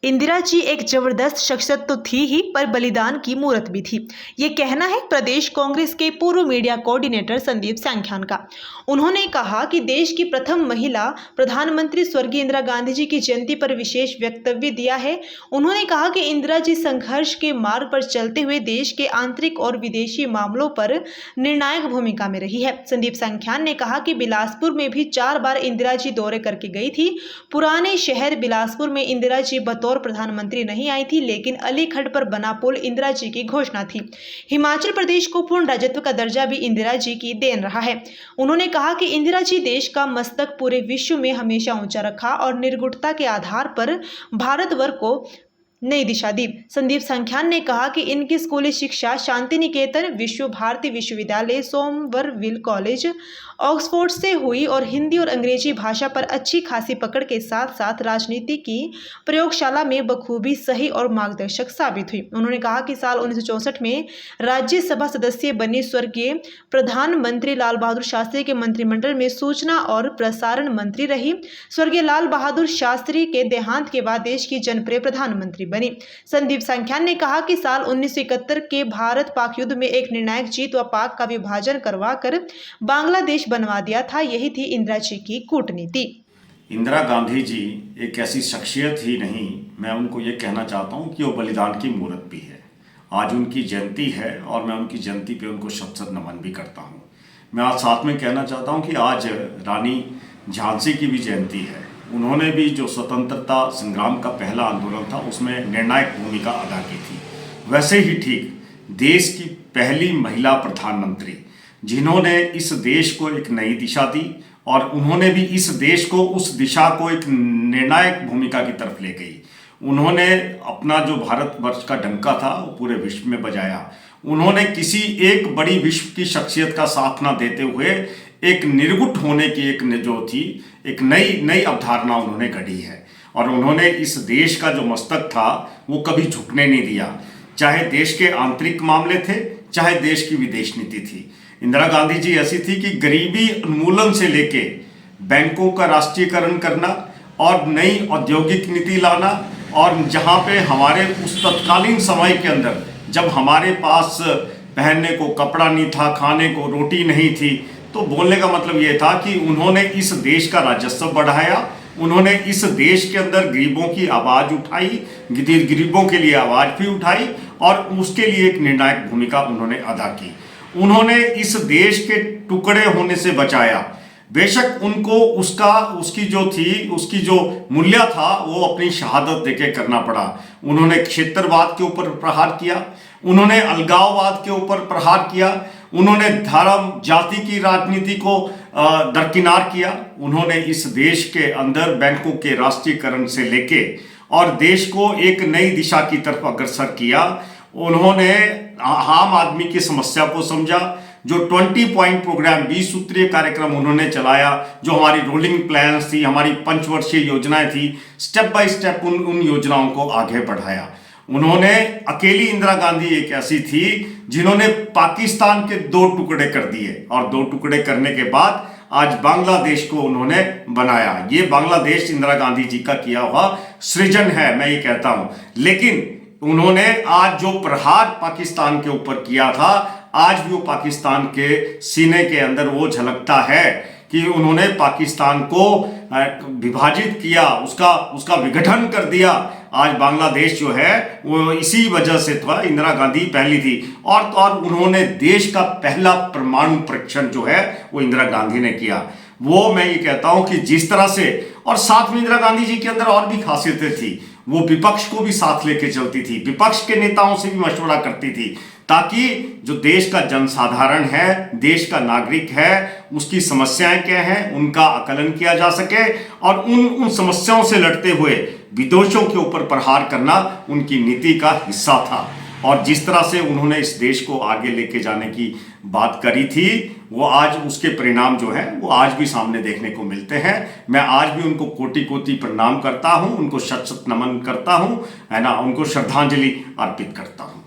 इंदिरा जी एक जबरदस्त शख्सियत तो थी ही, पर बलिदान की मूरत भी थी। ये कहना है प्रदेश कांग्रेस के पूर्व मीडिया कोऑर्डिनेटर संदीप सांख्यान का। उन्होंने कहा कि देश की प्रथम महिला प्रधानमंत्री स्वर्गीय इंदिरा गांधी जी की जयंती पर विशेष वक्तव्य दिया है। उन्होंने कहा कि इंदिरा जी संघर्ष के मार्ग पर चलते हुए देश के आंतरिक और विदेशी मामलों पर निर्णायक भूमिका में रही है। संदीप सांख्यान ने कहा कि बिलासपुर में भी 4 बार इंदिरा जी दौरे करके गई थी। पुराने शहर बिलासपुर में इंदिरा जी बतौर प्रधानमंत्री नहीं आई थी, लेकिन अलीखड़ पर बना पुल इंदिरा जी की घोषणा थी। हिमाचल प्रदेश को पूर्ण राज्यत्व का दर्जा भी इंदिरा जी की देन रहा है। उन्होंने कहा कि इंदिरा जी देश का मस्तक पूरे विश्व में हमेशा ऊंचा रखा और निर्गुणता के आधार पर भारतवर्ष को नई दिशा दी। संदीप सांख्यान ने कहा कि इनकी स्कूली शिक्षा शांति निकेतन, विश्व भारती विश्वविद्यालय, सोमवरविल कॉलेज, ऑक्सफोर्ड से हुई और हिंदी और अंग्रेजी भाषा पर अच्छी खासी पकड़ के साथ साथ राजनीति की प्रयोगशाला में बखूबी सही और मार्गदर्शक साबित हुई। उन्होंने कहा कि साल 1964 में राज्यसभा सदस्य बनी स्वर्गीय प्रधानमंत्री लाल बहादुर शास्त्री के मंत्रिमंडल में सूचना और प्रसारण मंत्री रही। स्वर्गीय लाल बहादुर शास्त्री के देहांत के बाद देश की जनप्रिय प्रधानमंत्री बनी। संदीप सांख्यान ने कहा कि साल 1971 के भारत पाक युद्ध में एक निर्णायक जीत व पाक का विभाजन करवाकर बांग्लादेश बनवा दिया था। यही थी इंदिरा जी की कूटनीति। इंदिरा गांधी जी एक ऐसी शख्सियत ही नहीं, मैं उनको ये कहना चाहता हूँ कि वो बलिदान की मूरत भी है। आज उनकी जयंती है और मैं उनकी जयंती पे उनको शत-शत नमन भी करता हूँ। मैं आज साथ में कहना चाहता हूँ कि आज रानी झांसी की भी जयंती है। उन्होंने भी जो स्वतंत्रता संग्राम का पहला आंदोलन था उसमें निर्णायक भूमिका अदा की थी। वैसे ही ठीक देश की पहली महिला प्रधानमंत्री जिन्होंने इस देश को एक नई दिशा दी और उन्होंने भी इस देश को उस दिशा को एक निर्णायक भूमिका की तरफ ले गई। उन्होंने अपना जो भारतवर्ष का डंका था वो पूरे विश्व में बजाया। उन्होंने किसी एक बड़ी विश्व की शख्सियत का साथ ना देते हुए एक निर्गुण होने की एक जो थी एक नई अवधारणा उन्होंने गढ़ी है और उन्होंने इस देश का जो मस्तक था वो कभी झुकने नहीं दिया। चाहे देश के आंतरिक मामले थे, चाहे देश की विदेश नीति थी। इंदिरा गांधी जी ऐसी थी कि गरीबी उन्मूलन से लेके बैंकों का राष्ट्रीयकरण करना और नई औद्योगिक नीति लाना और जहां पे हमारे उस तत्कालीन समय के अंदर जब हमारे पास पहनने को कपड़ा नहीं था, खाने को रोटी नहीं थी, तो बोलने का मतलब ये था कि उन्होंने इस देश का राजस्व बढ़ाया। उन्होंने इस देश के अंदर गरीबों की आवाज़ उठाई, गरीबों के लिए आवाज़ भी उठाई और उसके लिए एक निर्णायक भूमिका उन्होंने अदा की। उन्होंने इस देश के टुकड़े होने से बचाया। बेशक उनको उसकी जो मूल्य था वो अपनी शहादत देके करना पड़ा। उन्होंने क्षेत्रवाद के ऊपर प्रहार किया, उन्होंने अलगाववाद के ऊपर प्रहार किया, उन्होंने धर्म जाति की राजनीति को दरकिनार किया। उन्होंने इस देश के अंदर बैंकों के राष्ट्रीयकरण से लेके और देश को एक नई दिशा की तरफ अग्रसर किया। उन्होंने आम आदमी की समस्या को समझा। जो 20 पॉइंट प्रोग्राम 20 सूत्रीय कार्यक्रम उन्होंने चलाया, जो हमारी रोलिंग प्लान्स थी, हमारी पंचवर्षीय योजनाएं थी, स्टेप बाय स्टेप उन योजनाओं को आगे बढ़ाया। उन्होंने अकेली इंदिरा गांधी एक ऐसी थी जिन्होंने पाकिस्तान के 2 टुकड़े कर दिए और 2 टुकड़े करने के बाद आज बांग्लादेश को उन्होंने बनाया। ये बांग्लादेश इंदिरा गांधी जी का किया हुआ सृजन है, मैं ये कहता हूं। लेकिन उन्होंने आज जो प्रहार पाकिस्तान के ऊपर किया था, आज भी वो पाकिस्तान के सीने के अंदर वो झलकता है कि उन्होंने पाकिस्तान को विभाजित किया, उसका विघटन कर दिया। आज बांग्लादेश जो है वो इसी वजह से था, इंदिरा गांधी पहली थी और उन्होंने देश का पहला परमाणु परीक्षण जो है वो इंदिरा गांधी ने किया। वो मैं ये कहता हूं कि जिस तरह से, और साथ में इंदिरा गांधी जी के अंदर और भी खासियतें थी। वो विपक्ष को भी साथ लेके चलती थी, विपक्ष के नेताओं से भी मशवरा करती थी ताकि जो देश का जनसाधारण है, देश का नागरिक है, उसकी समस्याएं क्या हैं उनका आकलन किया जा सके और उन समस्याओं से लड़ते हुए विदेशों के ऊपर प्रहार करना उनकी नीति का हिस्सा था। और जिस तरह से उन्होंने इस देश को आगे लेके जाने की बात करी थी, वो आज उसके परिणाम जो हैं वो आज भी सामने देखने को मिलते हैं। मैं आज भी उनको कोटि कोटि प्रणाम करता हूं, उनको शत शत नमन करता हूं, है ना, उनको श्रद्धांजलि अर्पित करता हूं।